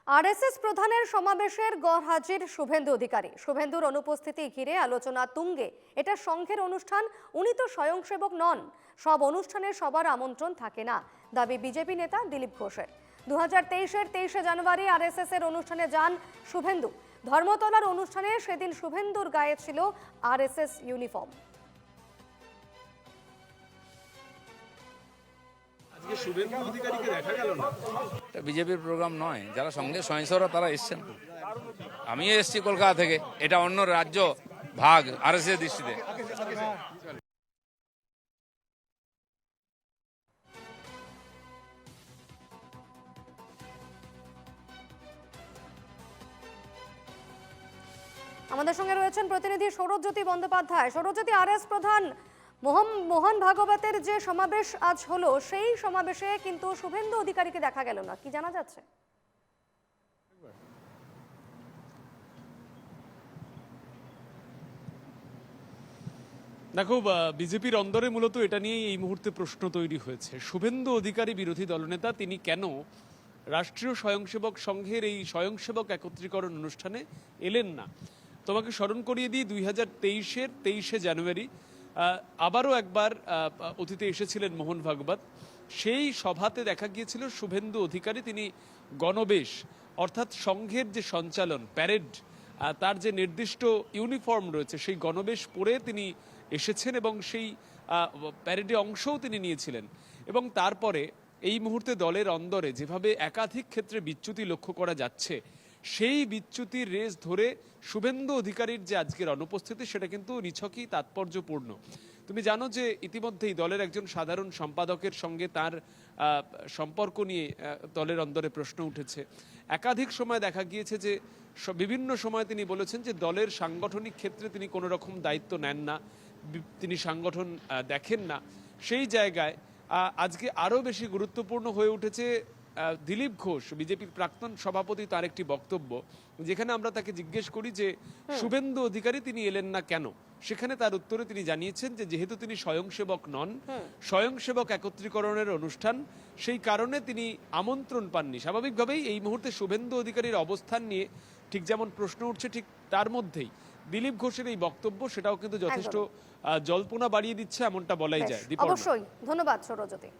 RSS প্রধানের সমাবেশের গরহাজির শুভেন্দু অধিকারী। শুভেন্দুর অনুপস্থিতি ঘিরে আলোচনা তুঙ্গে। এটা সংঘের অনুষ্ঠান, উনি তো স্বয়ংসেবক নন। সব অনুষ্ঠানে সবার আমন্ত্রণ থাকে না, দাবি বিজেপি নেতা দিলীপ ঘোষের। 2023-এর 23শে জানুয়ারি আরএসএস এর অনুষ্ঠানে যান শুভেন্দু। ধর্মতলার অনুষ্ঠানে সেদিন শুভেন্দুর গায়ে ছিল আরএসএস ইউনিফর্ম। বিজেপির প্রোগ্রাম নয়, যারা সঙ্গে সহিংসরা তারা এসছেন। আমিও এসছি কলকাতা থেকে, এটা অন্য রাজ্য ভাগ আরএসএস দৃষ্টিতে। আমাদের সঙ্গে রয়েছেন প্রতিনিধি সৌরজ্যোতি বন্দ্যোপাধ্যায়। সৌরজ্যোতি, আরএস প্রধান মোহন ভাগবতের যে সমাবেশ আজ হলো, সেই সমাবেশে কিন্তু শুভেন্দু অধিকারীকে দেখা গেল না, কি জানা যাচ্ছে? দেখো, বিজেপির অন্দরে মূলত এটা নিয়েই এই মুহূর্তে প্রশ্ন তৈরি হয়েছে। শুভেন্দু অধিকারী বিরোধী দলনেতা, তিনি কেন রাষ্ট্রীয় স্বয়ংসেবক সংঘের এই স্বয়ংসেবক একত্রীকরণ অনুষ্ঠানে এলেন না? তোমাকে স্মরণ করিয়ে দিই, 2023-এর 23শে জানুয়ারি আবারও একবার অতীতে এসেছিলেন মোহন ভাগবত। সেই সভাতে দেখা গিয়েছিল শুভেন্দু অধিকারী তিনি গণবেশ অর্থাৎ সংঘের যে সঞ্চালন প্যারেড, তার যে নির্দিষ্ট ইউনিফর্ম রয়েছে সেই গণবেশ পরে তিনি এসেছেন এবং সেই প্যারেডে অংশও তিনি নিয়েছিলেন। এবং তারপরে এই মুহূর্তে দলের অন্দরে যেভাবে একাধিক ক্ষেত্রে বিচ্যুতি লক্ষ্য করা যাচ্ছে, সেই বিচ্যুতির রেস ধরে শুভেন্দু অধিকারীর যে আজকের অনুপস্থিতি, সেটা কিন্তু নিছকই তাৎপর্যপূর্ণ। তুমি জানো যে ইতিমধ্যেই দলের একজন সাধারণ সম্পাদকের সঙ্গে তার সম্পর্ক নিয়ে দলের অন্দরে প্রশ্ন উঠেছে। একাধিক সময় দেখা গিয়েছে যে বিভিন্ন সময় তিনি বলেছেন যে দলের সাংগঠনিক ক্ষেত্রে তিনি কোনো রকম দায়িত্ব নেন না, তিনি সংগঠন দেখেন না। সেই জায়গায় আজকে আরও বেশি গুরুত্বপূর্ণ হয়ে উঠেছে দিলীপ ঘোষ, বিজেপির প্রাক্তন সভাপতি, তার একটি বক্তব্য, যেখানে আমরা তাকে জিজ্ঞেস করি যে শুভেন্দু অধিকারী তিনি এলেন না কেন। সেখানে তার উত্তরে তিনি জানিয়েছেন যে যেহেতু তিনি স্বয়ংসেবক নন, স্বয়ংসেবক একত্রীকরণের অনুষ্ঠান, সেই কারণে তিনি আমন্ত্রণ পাননি। স্বাভাবিকভাবেই এই মুহূর্তে শুভেন্দু অধিকারীর অবস্থান নিয়ে ঠিক যেমন প্রশ্ন উঠছে, ঠিক তার মধ্যেই দিলীপ ঘোষের এই বক্তব্য, সেটাও কিন্তু যথেষ্ট জল্পনা বাড়িয়ে দিচ্ছে, এমনটা বলাই যায়। অবশ্যই, ধন্যবাদ সৌরজ্যোতি।